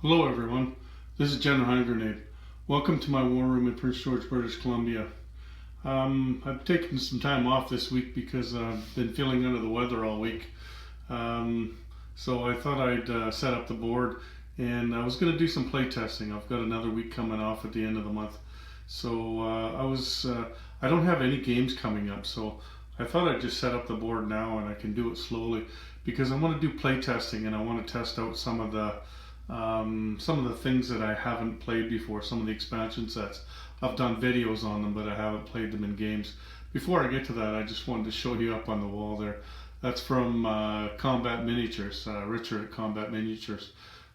Hello everyone, this is General Hand Grenade. Welcome to my war room in Prince George, British Columbia. I've taken some time off this week because I've been feeling under the weather all week. So I thought I'd set up the board, and I was going to do some play testing. I've got another week coming off at the end of the month. So I don't have any games coming up, so I thought I'd just set up the board now, and I can do it slowly because I want to do play testing, and I want to test out some of the things that I haven't played before, some of the expansion sets. I've done videos on them, but I haven't played them in games. Before I get to that, I just wanted to show you up on the wall there. That's from Combat Miniatures, Richard at Combat Miniatures.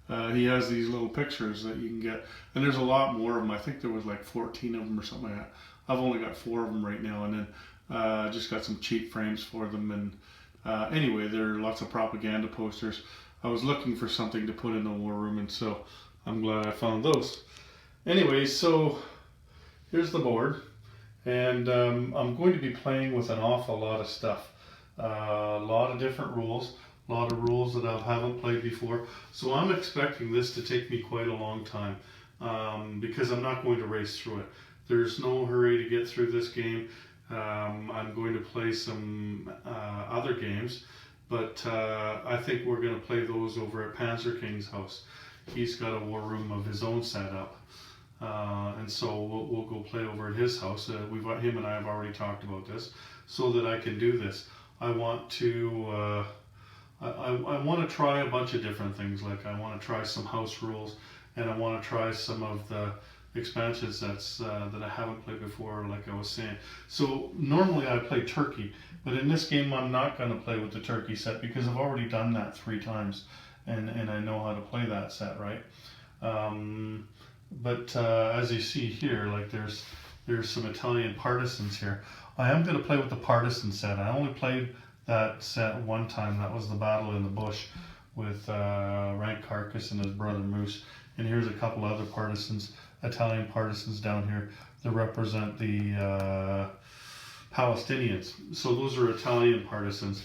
He has these little pictures that you can get, and there's a lot more of them. I think there was like 14 of them or something like that. I've only got 4 of them right now, and then just got some cheap frames for them. And anyway, there are lots of propaganda posters. I was looking for something to put in the war room, and so I'm glad I found those. Anyway, so here's the board, and I'm going to be playing with an awful lot of stuff. A lot of different rules, a lot of rules that I haven't played before. So I'm expecting this to take me quite a long time because I'm not going to race through it. There's no hurry to get through this game. I'm going to play some other games. But I think we're going to play those over at Panzer King's house. He's got a war room of his own set up. And so we'll go play over at his house. Him and I have already talked about this, so that I can do this. I want to try a bunch of different things. Like I want to try some house rules, and I want to try some of the expansion sets that I haven't played before, like I was saying. So normally I play Turkey, but in this game I'm not going to play with the Turkey set because I've already done that 3 times, and I know how to play that set, right? But as you see here, like there's some Italian partisans here. I am going to play with the partisan set. I only played that set 1 time. That was the Battle in the Bush with Rank Carcass and his brother Moose. And here's a couple other partisans, Italian partisans down here that represent the Palestinians. So those are Italian partisans.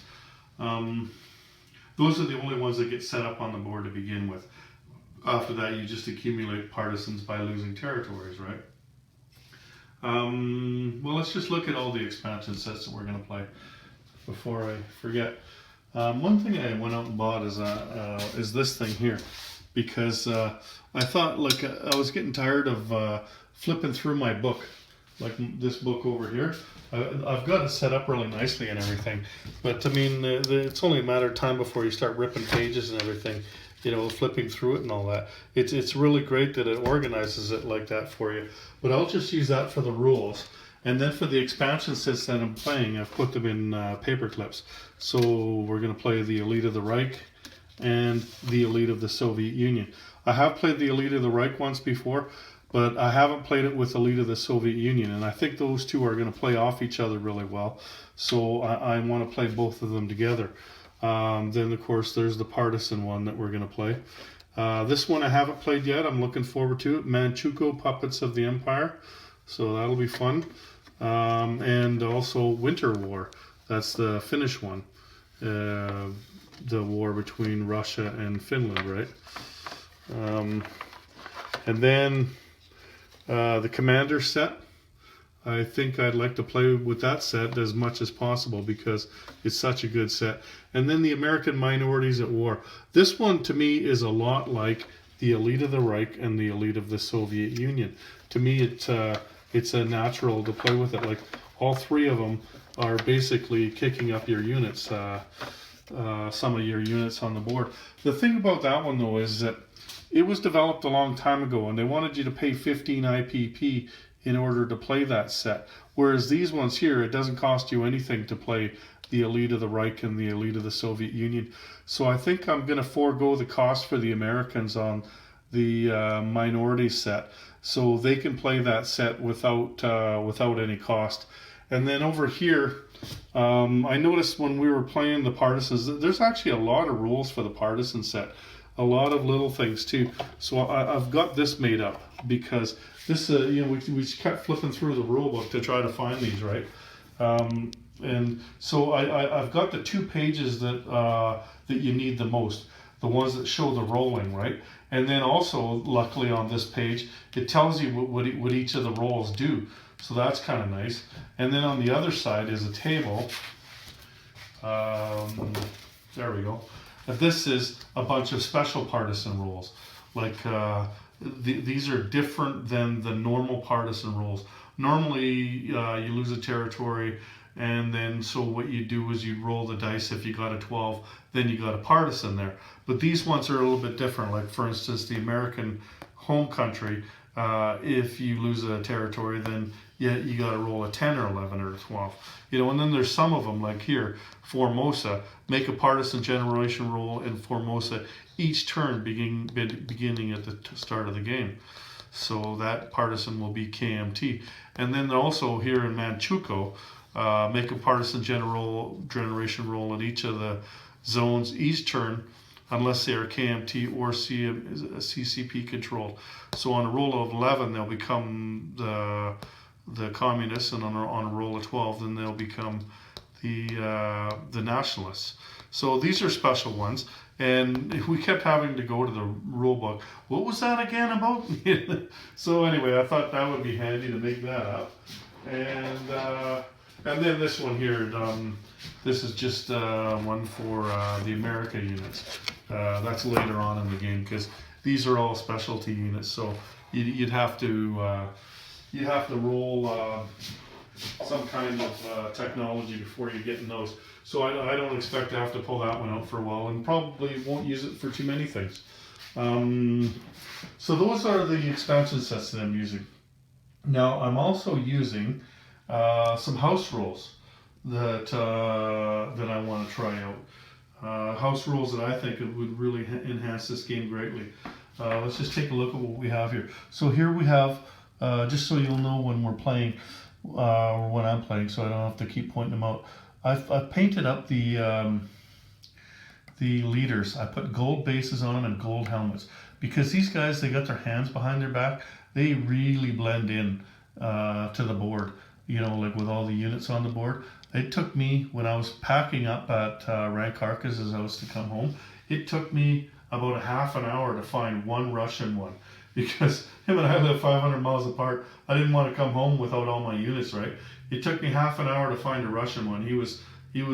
Those are the only ones that get set up on the board to begin with. After that, you just accumulate partisans by losing territories, right? Well, let's just look at all the expansion sets that we're going to play before I forget. One thing I went out and bought is this thing here, because I thought, like, I was getting tired of flipping through my book, like this book over here. I've got it set up really nicely and everything, but I mean, it's only a matter of time before you start ripping pages and everything, you know, flipping through it and all that. It's really great that it organizes it like that for you, but I'll just use that for the rules. And then for the expansion sets that I'm playing, I've put them in paper clips. So we're going to play the Elite of the Reich and the Elite of the Soviet Union. I have played the Elite of the Reich once before, but I haven't played it with Elite of the Soviet Union, and I think those two are going to play off each other really well. So I want to play both of them together. Then, of course, there's the partisan one that we're going to play. This one I haven't played yet. I'm looking forward to it. Manchukuo, Puppets of the Empire. So that'll be fun. And also Winter War. That's the Finnish one. The war between Russia and Finland, right? And then the Commander set. I think I'd like to play with that set as much as possible because it's such a good set. And then the American Minorities at War. This one to me is a lot like the Elite of the Reich and the Elite of the Soviet Union. To me, it's a natural to play with it. Like all 3 of them are basically kicking up your units, some of your units on the board. The thing about that one though is that it was developed a long time ago, and they wanted you to pay 15 IPP in order to play that set. Whereas these ones here, it doesn't cost you anything to play the Elite of the Reich and the Elite of the Soviet Union. So I think I'm going to forego the cost for the Americans on the minority set, so they can play that set without any cost. And then over here, I noticed when we were playing the partisans, there's actually a lot of rules for the partisan set. A lot of little things too. So I've got this made up because this, you know, we kept flipping through the rulebook to try to find these, right? And so I've got the 2 pages that that you need the most. the ones that show the rolling, right? And then also, luckily on this page, it tells you what each of the rolls do. So that's kind of nice. And then on the other side is a table. There we go. This is a bunch of special partisan rolls. Like these are different than the normal partisan rolls. Normally you lose a territory, and then so what you do is you roll the dice. If you got a 12, then you got a partisan there. But these ones are a little bit different. Like for instance, the American home country, if you lose a territory, then you got to roll a 10 or 11 or a 12. You know, and then there's some of them like here, Formosa, make a partisan generation roll in Formosa each turn beginning at the start of the game. So that partisan will be KMT. And then also here in Manchukuo, make a partisan generation roll in each of the zones each turn, unless they are KMT or CCP controlled. So on a roll of 11, they'll become the communists, and on a roll of 12, then they'll become the nationalists. So these are special ones, and we kept having to go to the rule book. What was that again about? So anyway, I thought that would be handy to make that up. And then this one here, this is just one for the America units. That's later on in the game, because these are all specialty units. So you'd have to roll some kind of technology before you get in those. So I don't expect to have to pull that one out for a while, and probably won't use it for too many things. So those are the expansion sets that I'm using. Now I'm also using some house rules that I want to try out. House rules that I think would really enhance this game greatly. Let's just take a look at what we have here. So here we have, just so you'll know when we're playing, or when I'm playing, so I don't have to keep pointing them out. I've painted up the leaders. I put gold bases on them and gold helmets, because these guys, they got their hands behind their back. They really blend in to the board. You know, like with all the units on the board. It took me, when I was packing up at Rankarka's house to come home, it took me about a half an hour to find one Russian one, because him and I live 500 miles apart. I didn't want to come home without all my units, right? It took me half an hour to find a Russian one. He was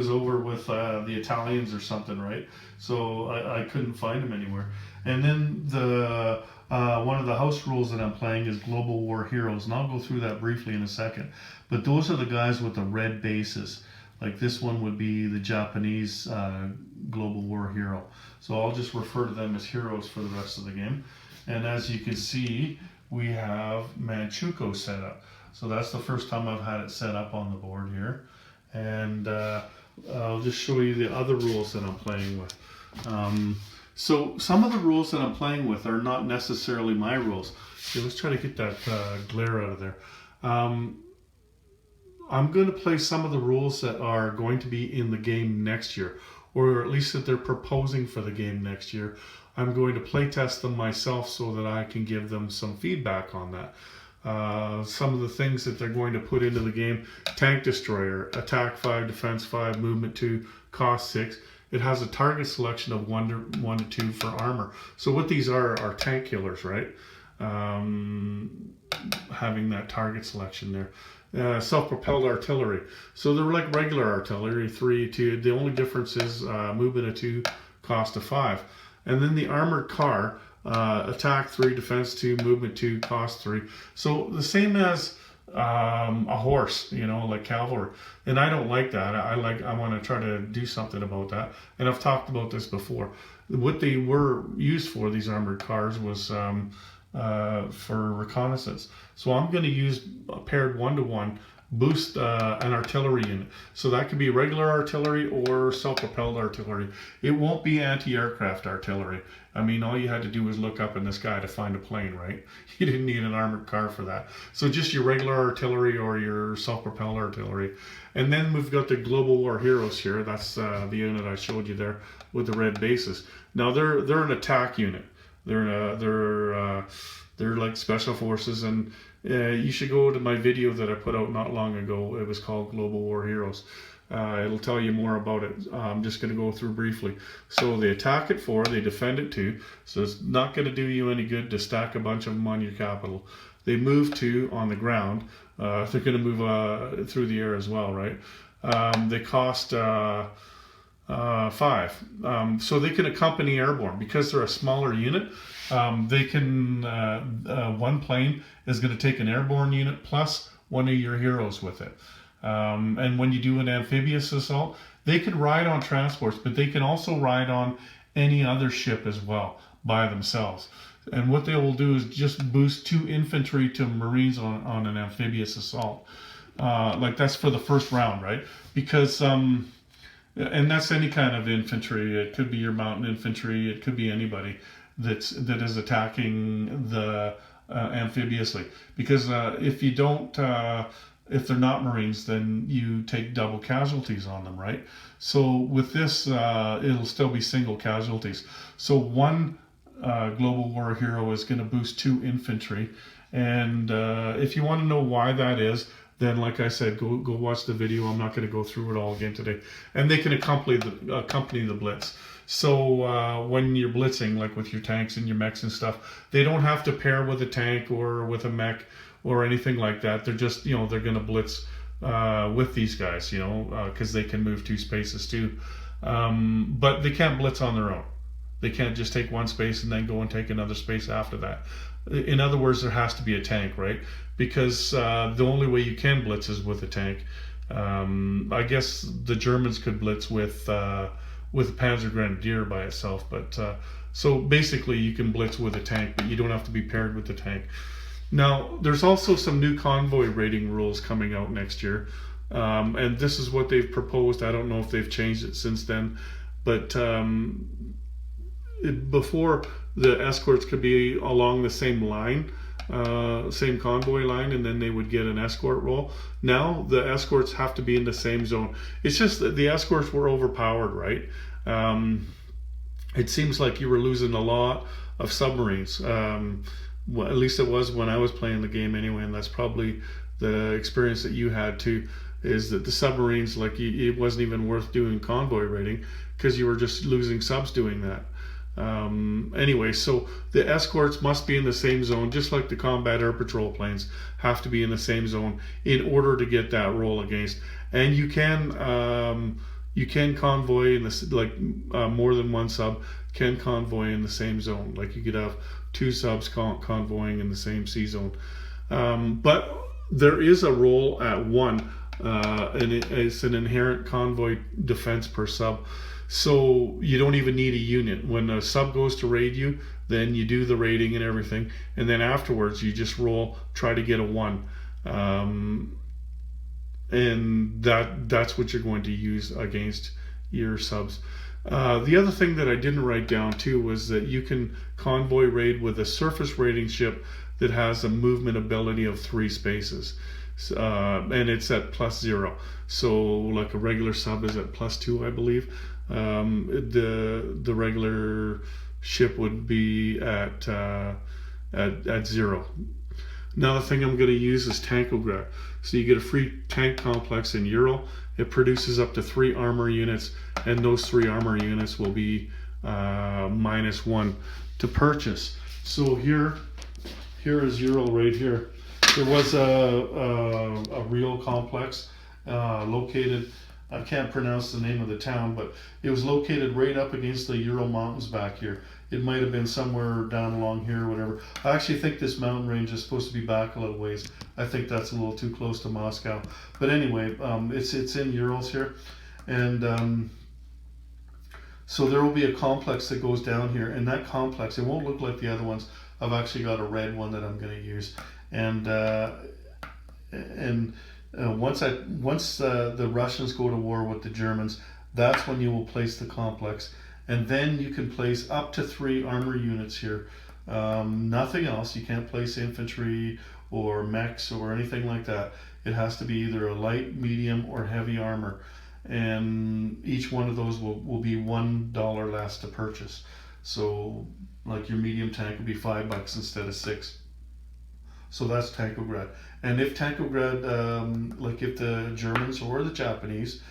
over with the Italians or something, right? So I couldn't find him anywhere. And then the one of the house rules that I'm playing is Global War Heroes, and I'll go through that briefly in a second. But those are the guys with the red bases. Like this one would be the Japanese Global War Hero. So I'll just refer to them as heroes for the rest of the game. And as you can see, we have Manchukuo set up. So that's the first time I've had it set up on the board here. And I'll just show you the other rules that I'm playing with. So some of the rules that I'm playing with are not necessarily my rules. Okay, let's try to get that glare out of there. I'm going to play some of the rules that are going to be in the game next year, or at least that they're proposing for the game next year. I'm going to play test them myself so that I can give them some feedback on that. Some of the things that they're going to put into the game: tank destroyer, attack 5, defense 5, movement 2, cost 6. It has a target selection of 1 to 2 for armor. So what these are tank killers, right? Having that target selection there. Self-propelled artillery. So they're like regular artillery, 3, 2. The only difference is movement of 2, cost of 5. And then the armored car, attack 3, defense 2, movement 2, cost 3. So the same as a horse, you know, like cavalry. And I don't like that. I want to try to do something about that. And I've talked about this before. What they were used for, these armored cars, was for reconnaissance. So I'm going to use a paired 1-to-1 boost an artillery unit. So that could be regular artillery or self-propelled artillery. It won't be anti-aircraft artillery. I mean, all you had to do was look up in the sky to find a plane, right? You didn't need an armored car for that. So just your regular artillery or your self-propelled artillery. And then we've got the Global War Heroes here. That's the unit I showed you there with the red bases. Now they're an attack unit. They're like special forces, and you should go to my video that I put out not long ago. It was called Global War Heroes. It'll tell you more about it. I'm just going to go through briefly. So they attack at 4, they defend at 2. So it's not going to do you any good to stack a bunch of them on your capital. They move 2 on the ground. They're going to move through the air as well, right? They cost 5. So they can accompany airborne because they're a smaller unit. They can one plane is going to take an airborne unit plus one of your heroes with it. And when you do an amphibious assault, they can ride on transports, but they can also ride on any other ship as well by themselves. And what they will do is just boost 2 infantry to Marines on an amphibious assault. Like that's for the first round, right? Because and that's any kind of infantry. It could be your mountain infantry. It could be anybody that is attacking the amphibiously. Because if you don't, if they're not Marines, then you take double casualties on them, right? So with this, it'll still be single casualties. So one Global War hero is going to boost 2 infantry. And if you want to know why that is, then like I said, go watch the video. I'm not going to go through it all again today. And they can accompany the blitz. So when you're blitzing, like with your tanks and your mechs and stuff, they don't have to pair with a tank or with a mech or anything like that. They're just, they're going to blitz with these guys, because they can move 2 spaces too. But they can't blitz on their own. They can't just take 1 space and then go and take another space after that. In other words, there has to be a tank, right? Because the only way you can blitz is with a tank. I guess the Germans could blitz with a Panzer Grenadier by itself, but so basically you can blitz with a tank, but you don't have to be paired with the tank. Now, there's also some new convoy rating rules coming out next year, and this is what they've proposed. I don't know if they've changed it since then, but before, the escorts could be along the same line, same convoy line, and then they would get an escort role. Now the escorts have to be in the same zone. It's just that the escorts were overpowered, right? It seems like you were losing a lot of submarines. Well, at least it was when I was playing the game anyway, and that's probably the experience that you had too, is that the submarines, like, it wasn't even worth doing convoy raiding because you were just losing subs doing that. Anyway, so the escorts must be in the same zone, just like the combat air patrol planes have to be in the same zone in order to get that roll against. And you can convoy in this, like more than 1 sub can convoy in the same zone. Like you could have 2 subs convoying in the same sea zone. But there is a roll at 1, and it's an inherent convoy defense per sub. So you don't even need a unit. When a sub goes to raid you, then you do the raiding and everything, and then afterwards you just roll, try to get a 1, and that's what you're going to use against your subs. The other thing that I didn't write down too was that you can convoy raid with a surface raiding ship that has a movement ability of 3 spaces, and it's at +0. So like a regular sub is at +2, I believe. The regular ship would be at 0. Another thing I'm going to use is Tankograd. So you get a free tank complex in Ural. It produces up to 3 armor units, and those 3 armor units will be -1 to purchase. So here is Ural right here. There was a real complex located, I can't pronounce the name of the town, but it was located right up against the Ural Mountains back here. It might have been somewhere down along here or whatever. I actually think this mountain range is supposed to be back a little ways. I think that's a little too close to Moscow. But anyway, it's in Urals here. And so there will be a complex that goes down here. And that complex, it won't look like the other ones. I've actually got a red one that I'm going to use. And once the Russians go to war with the Germans, that's when you will place the complex, and then you can place up to 3 armor units here. Nothing else. You can't place infantry or mechs or anything like that. It has to be either a light, medium, or heavy armor, and each one of those will be $1 less to purchase. So like your medium tank would be $5 instead of $6. So that's Tankograd. And if Tankograd, like if the Germans or the Japanese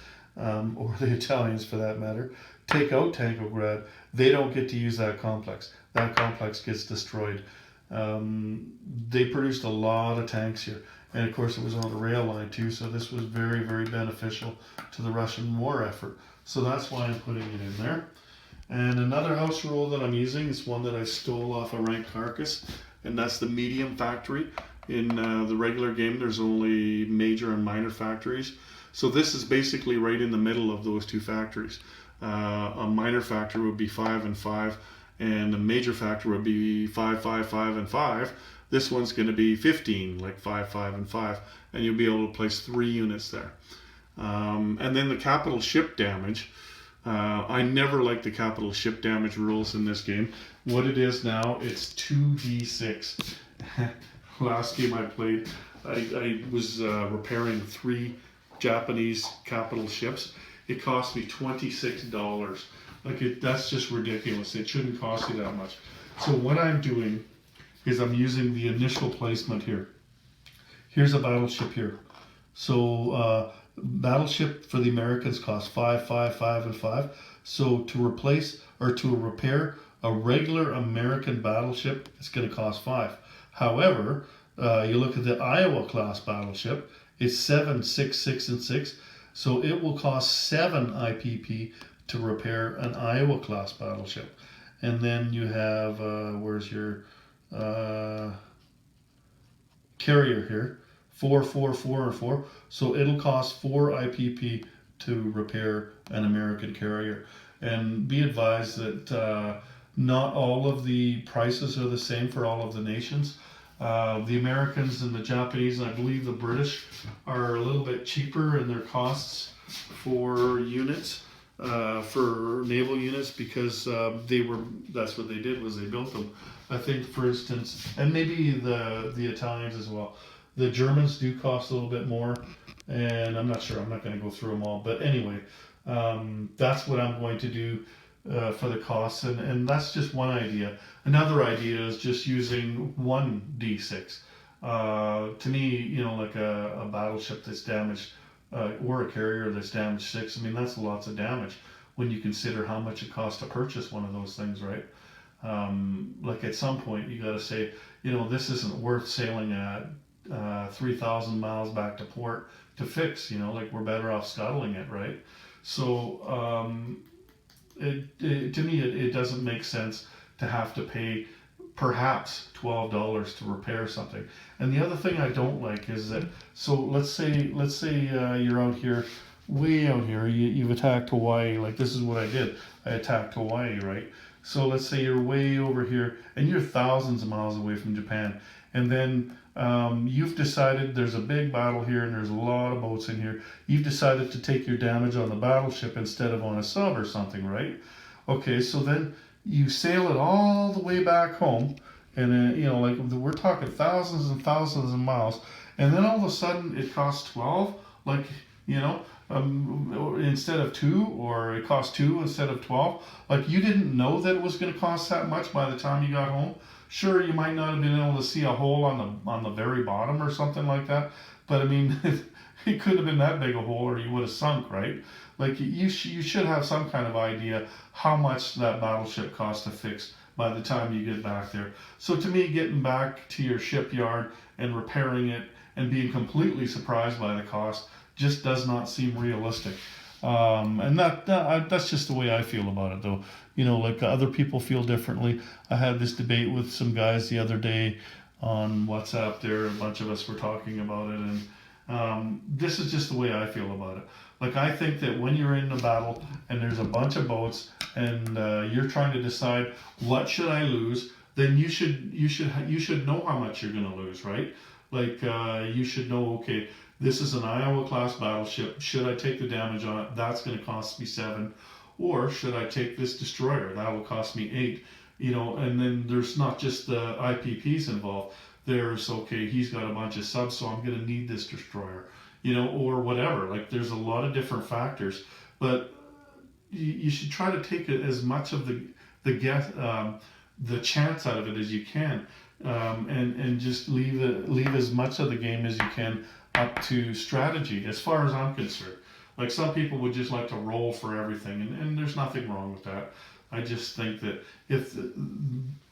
or the Italians for that matter, take out Tankograd, they don't get to use that complex. That complex gets destroyed. They produced a lot of tanks here. And of course, it was on a rail line too, so this was very, very beneficial to the Russian war effort. So that's why I'm putting it in there. And another house rule that I'm using is one that I stole off a Rank Carcass, and that's the medium factory. In the regular game, there's only major and minor factories. So this is basically right in the middle of those two factories. A minor factor would be 5 and 5, and a major factor would be 5, 5, 5, and 5. This one's going to be 15, like 5, 5, and 5, and you'll be able to place 3 units there. And then the capital ship damage. I never liked the capital ship damage rules in this game. What it is now, it's 2d6. Last game I played, I was repairing 3 Japanese capital ships. It cost me $26. That's just ridiculous. It shouldn't cost you that much. So what I'm doing is I'm using the initial placement here. Here's a battleship here. So battleship for the Americans cost 5, 5, 5, and 5. So to replace or to repair a regular American battleship, it's going to cost 5. However, you look at the Iowa class battleship, it's 7, 6, 6, and 6. So it will cost 7 IPP to repair an Iowa class battleship. And then you have, where's your carrier here? 4, 4, 4, and 4. So it'll cost 4 IPP to repair an American carrier. And be advised that not all of the prices are the same for all of the nations. The Americans and the Japanese, and I believe the British, are a little bit cheaper in their costs for units, for naval units, because that's what they did, was they built them. I think, for instance, and maybe the Italians as well. The Germans do cost a little bit more, and I'm not sure. I'm not going to go through them all. But anyway, that's what I'm going to do for the costs, and that's just one idea. Another idea is just using 1d6. To me, like a battleship that's damaged, or a carrier that's damaged 6, I mean, that's lots of damage when you consider how much it costs to purchase one of those things, right? Like at some point, you got to say, this isn't worth sailing at 3,000 miles back to port to fix, like we're better off scuttling it, right? So to me, it doesn't make sense to have to pay perhaps $12 to repair something. And the other thing I don't like is that, so let's say you're out here, way out here, you've attacked Hawaii. Like, this is what I did. I attacked Hawaii, right? So let's say you're way over here and you're thousands of miles away from Japan, and then you've decided there's a big battle here and there's a lot of boats in here. You've decided to take your damage on the battleship instead of on a sub or something, right? Okay, so then you sail it all the way back home, and then, like we're talking thousands and thousands of miles, and then all of a sudden it costs 12, like, instead of 2, or it costs 2 instead of 12. Like, you didn't know that it was going to cost that much by the time you got home. Sure, you might not have been able to see a hole on the very bottom or something like that, but I mean, it could have been that big a hole, or you would have sunk, right? Like, you should have some kind of idea how much that battleship costs to fix by the time you get back there. So to me, getting back to your shipyard and repairing it and being completely surprised by the cost just does not seem realistic. And that's just the way I feel about it, though. Like, other people feel differently. I had this debate with some guys the other day on WhatsApp there. A bunch of us were talking about it, and this is just the way I feel about it. Like, I think that when you're in a battle and there's a bunch of boats and you're trying to decide what should I lose, then you should know how much you're going to lose, right? Like, you should know, okay, this is an Iowa class battleship. Should I take the damage on it? That's going to cost me 7. Or should I take this destroyer? That will cost me 8. And then there's not just the IPPs involved. There's, okay, he's got a bunch of subs, so I'm going to need this destroyer, or whatever. Like, there's a lot of different factors, but you should try to take as much of the chance out of it as you can, and just leave as much of the game as you can up to strategy, as far as I'm concerned. Like some people would just like to roll for everything, and there's nothing wrong with that. I just think that if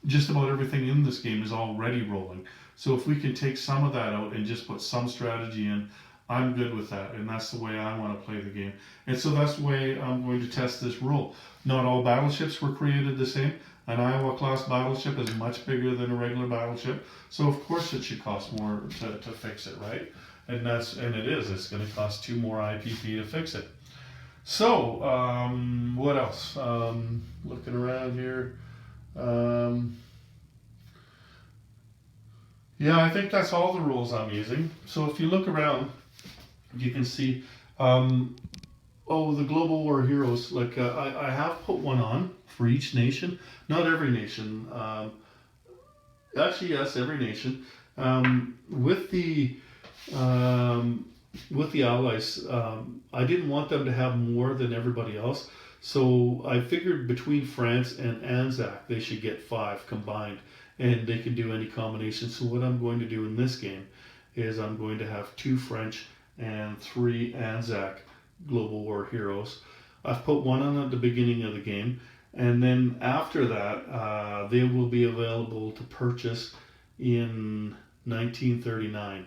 just about everything in this game is already rolling, so if we can take some of that out and just put some strategy in, I'm good with that, and that's the way I want to play the game. And so that's the way I'm going to test this rule. Not all battleships were created the same. An Iowa class battleship is much bigger than a regular battleship, so of course it should cost more to fix it, right? And it is. It's going to cost 2 more IPP to fix it. So what else? Looking around here. Yeah, I think that's all the rules I'm using. So if you look around, you can see, the Global War Heroes. Like I have put one on for each nation. Not every nation. Actually, yes, every nation. With the Allies, I didn't want them to have more than everybody else. So I figured between France and Anzac, they should get 5 combined, and they can do any combination. So what I'm going to do in this game is I'm going to have 2 French and 3 Anzac Global War Heroes. I've put one on at the beginning of the game, and then after that, they will be available to purchase in 1939,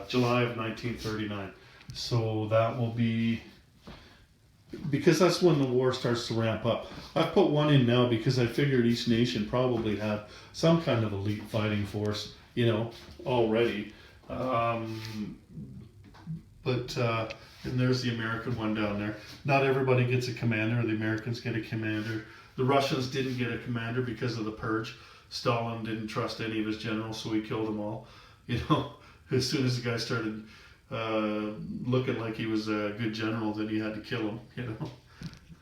July of 1939. So that will be, because that's when the war starts to ramp up. I've put one in now because I figured each nation probably had some kind of elite fighting force, already. And there's the American one down there. Not everybody gets a commander. The Americans get a commander. The Russians didn't get a commander because of the purge. Stalin didn't trust any of his generals, so he killed them all. As soon as the guy started looking like he was a good general, then he had to kill him.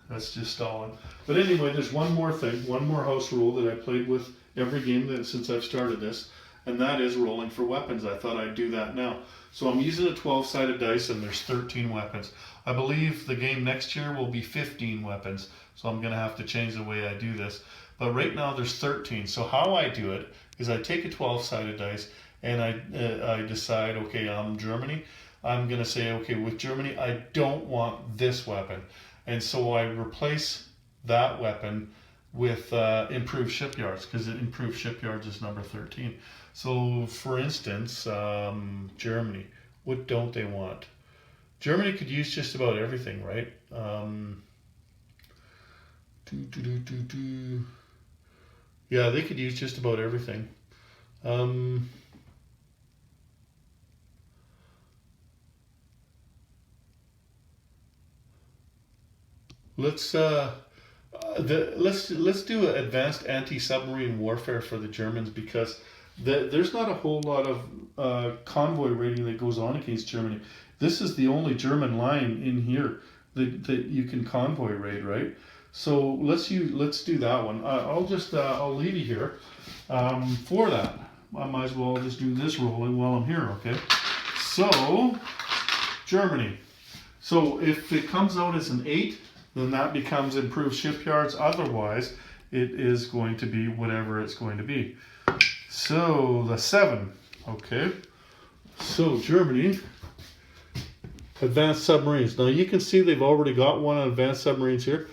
That's just Stalin. But anyway, there's one more thing, one more house rule that I played with every game since I've started this, and that is rolling for weapons. I thought I'd do that now. So I'm using a 12-sided dice, and there's 13 weapons. I believe the game next year will be 15 weapons, so I'm going to have to change the way I do this. But right now there's 13. So how I do it is I take a 12-sided dice, and I decide, okay, I'm Germany. I'm going to say, okay, with Germany, I don't want this weapon. And so I replace that weapon with improved shipyards, because improved shipyards is number 13. So for instance, Germany, what don't they want? Germany could use just about everything, right? Yeah, they could use just about everything. Let's do advanced anti-submarine warfare for the Germans, because there's not a whole lot of convoy raiding that goes on against Germany. This is the only German line in here that you can convoy raid, right? So let's do that one. I'll leave you here for that. I might as well just do this rolling while I'm here, okay? So Germany. So if it comes out as an 8, then that becomes improved shipyards. Otherwise, it is going to be whatever it's going to be. So the 7, okay. So Germany, advanced submarines. Now you can see they've already got one on advanced submarines here.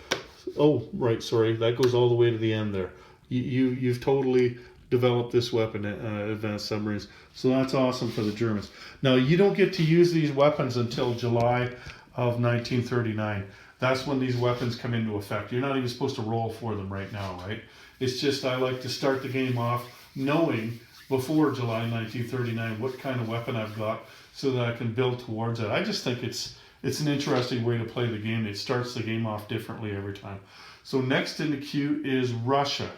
Oh, right, sorry, that goes all the way to the end there. You've totally developed this weapon, advanced submarines. So that's awesome for the Germans. Now you don't get to use these weapons until July of 1939. That's when these weapons come into effect. You're not even supposed to roll for them right now, right? It's just I like to start the game off knowing before July 1939 what kind of weapon I've got, so that I can build towards it. I just think it's an interesting way to play the game. It starts the game off differently every time. So next in the queue is Russia.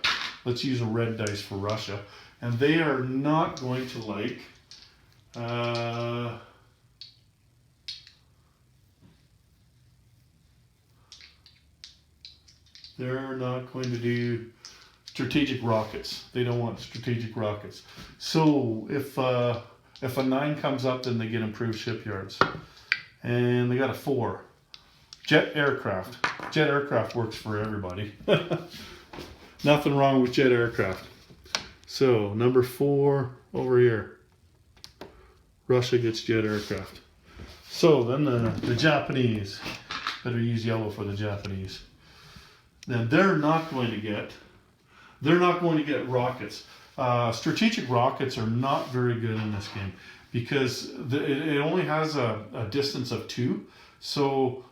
Let's use a red dice for Russia. And they are not going to like... they're not going to do strategic rockets. They don't want strategic rockets. So if a 9 comes up, then they get improved shipyards. And they got a 4. Jet aircraft. Jet aircraft works for everybody. Nothing wrong with jet aircraft. So number 4 over here. Russia gets jet aircraft. So then the Japanese, better use yellow for the Japanese. Then they're not going to get rockets. Strategic rockets are not very good in this game because it only has a distance of 2. So,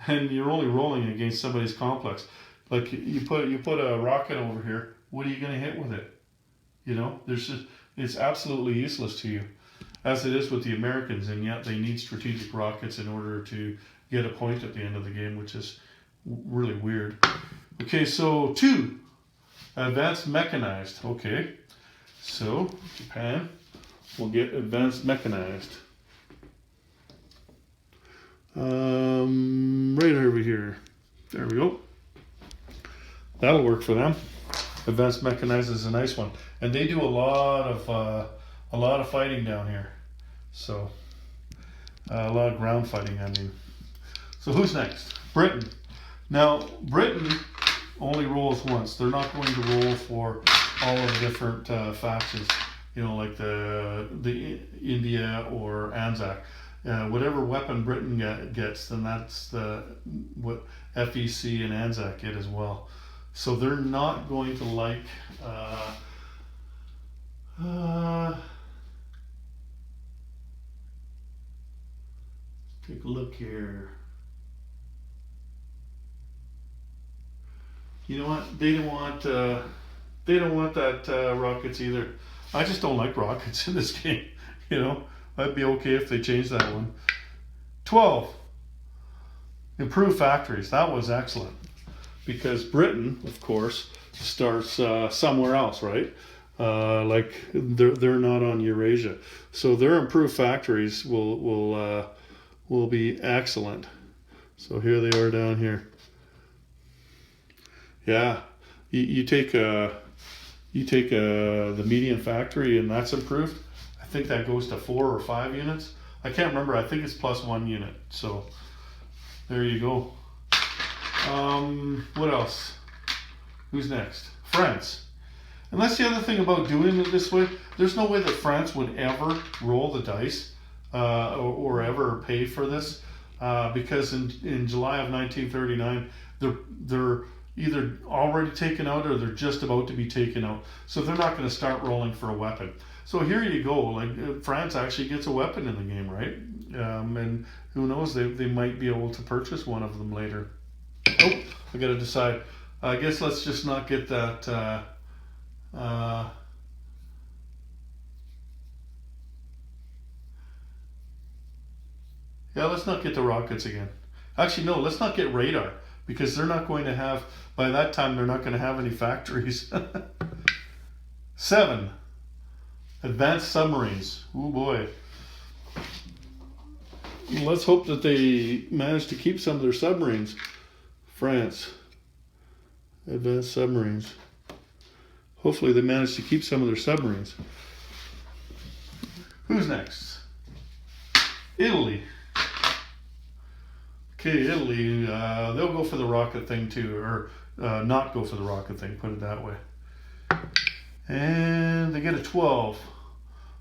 and you're only rolling against somebody's complex. Like you put a rocket over here. What are you going to hit with it? You know, it's absolutely useless to you, as it is with the Americans, and yet they need strategic rockets in order to get a point at the end of the game, which is really weird. Okay, so 2, advanced mechanized. Okay, so Japan will get advanced mechanized. Right over here. There we go. That'll work for them. Advanced mechanized is a nice one, and they do a lot of fighting down here. So a lot of ground fighting. I mean. So who's next? Britain. Now Britain only rolls once. They're not going to roll for all of the different factions. You know, like the India or Anzac. Whatever weapon Britain gets, then that's what FEC and Anzac get as well. So they're not going to like take a look here. You know what? They don't want that rockets either. I just don't like rockets in this game. You know, I'd be okay if they changed that one. 12. Improve factories. That was excellent. Because Britain, of course, starts somewhere else, right? Like they're not on Eurasia, so their improved factories will be excellent. So here they are down here. Yeah, you take the median factory and that's improved. I think that goes to 4 or 5 units. I can't remember. I think it's plus 1 unit. So there you go. What else? Who's next? France. And that's the other thing about doing it this way. There's no way that France would ever roll the dice or ever pay for this because in July of 1939, they're either already taken out or they're just about to be taken out. So they're not going to start rolling for a weapon. So here you go. Like France actually gets a weapon in the game, right? And who knows? They might be able to purchase one of them later. Oh, I gotta decide. I guess let's just not get that. Yeah, let's not get the rockets again. Actually, no, let's not get radar because they're not going to have. By that time, they're not going to have any factories. 7. Advanced submarines. Oh boy. Let's hope that they manage to keep some of their submarines. France. Advanced submarines. Hopefully they manage to keep some of their submarines. Who's next? Italy. Okay, Italy, they'll go for the rocket thing too, or not go for the rocket thing, put it that way. And they get a 12.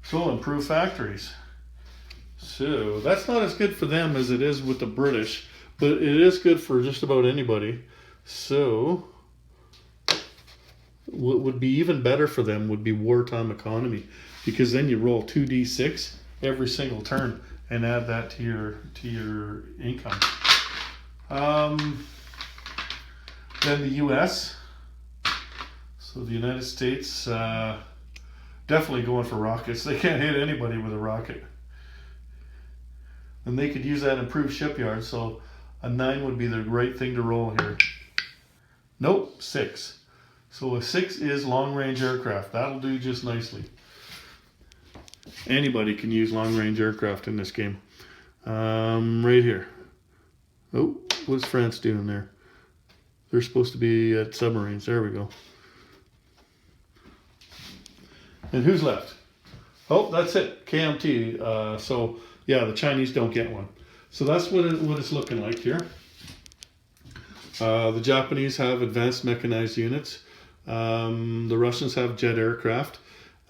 So improve factories. So that's not as good for them as it is with the British, but it is good for just about anybody. So what would be even better for them would be wartime economy, because then you roll 2d6 every single turn and add that to your income. Then the U.S. So the United States definitely going for rockets. They can't hit anybody with a rocket. And they could use that improved shipyard, so a 9 would be the right thing to roll here. Nope, 6. So a 6 is long-range aircraft. That'll do just nicely. Anybody can use long-range aircraft in this game. Right here. Oh, what's France doing there? They're supposed to be at submarines. There we go. And who's left? Oh, that's it. KMT. So, yeah, the Chinese don't get one. So that's what it's looking like here. The Japanese have advanced mechanized units. The Russians have jet aircraft.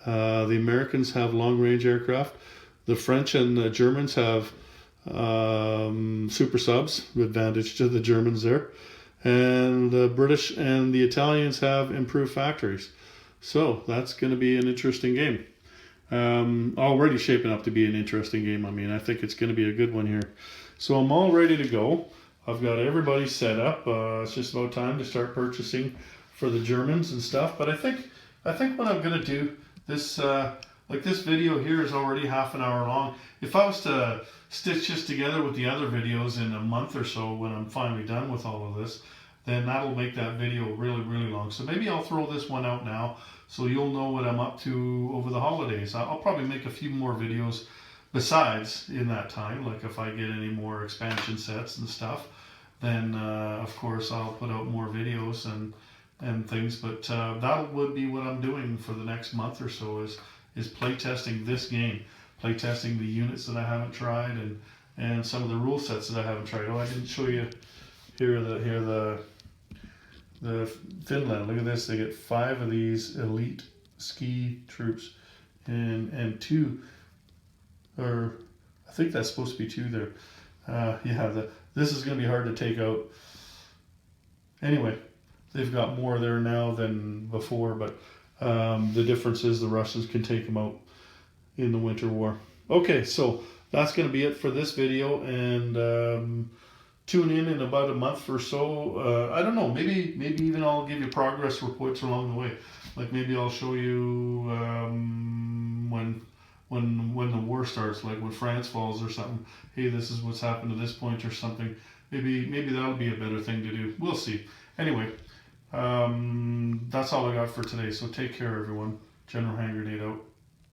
The Americans have long-range aircraft. The French and the Germans have super subs, advantage to the Germans there. And the British and the Italians have improved factories. So that's going to be an interesting game. Already shaping up to be an interesting game. I mean, I think it's going to be a good one here. So I'm all ready to go. I've got everybody set up. It's just about time to start purchasing for the Germans and stuff. But I think what I'm going to do, this like this video here is already half an hour long. If I was to stitch this together with the other videos in a month or so when I'm finally done with all of this, then that'll make that video really, really long. So maybe I'll throw this one out now so you'll know what I'm up to over the holidays. I'll probably make a few more videos besides in that time. Like if I get any more expansion sets and stuff, then of course I'll put out more videos and things. But that would be what I'm doing for the next month or so is playtesting this game. Playtesting the units that I haven't tried and some of the rule sets that I haven't tried. Oh, I didn't show you here the Finland. Look at this. They get 5 of these elite ski troops and 2, or I think that's supposed to be 2 there. This is going to be hard to take out. Anyway, they've got more there now than before, but the difference is the Russians can take them out in the Winter War. Okay, so that's going to be it for this video, and tune in about a month or so. I don't know, maybe even I'll give you progress reports along the way. Like maybe I'll show you when the war starts, like when France falls or something. Hey, this is what's happened to this point or something. Maybe that'll be a better thing to do. We'll see. Anyway, that's all I got for today. So take care, everyone. General Hand Grenade out.